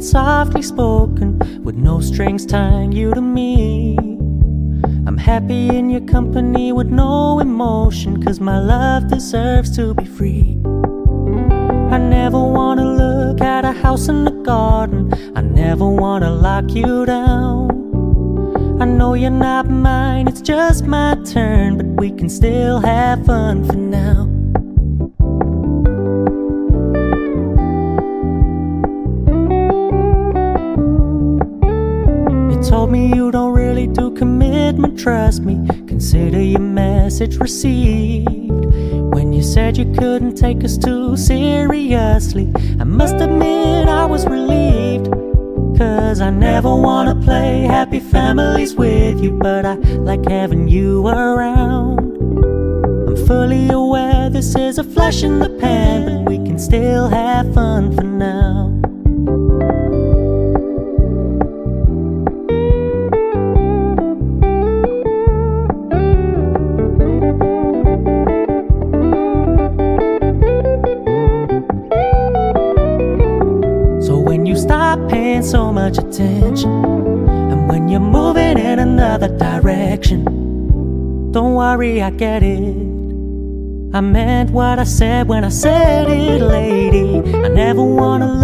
it's softly spoken, with no strings tying you to me. I'm happy in your company with no emotion, 'cause my love deserves to be free. I never wanna look at a house in the garden, I never wanna lock you down. I know you're not mine, it's just my turn, but we can still have fun for now. You told me you don't really do commitment, trust me, consider your message received. When you said you couldn't take us too seriously, I must admit I was relieved. 'Cause I never wanna play happy families with you, but I like having you around. I'm fully aware this is a flash in the pan, but we can still have fun for now. Stop paying so much attention, and when you're moving in another direction, don't worry, I get it. I meant what I said when I said it, lady. I never wanna look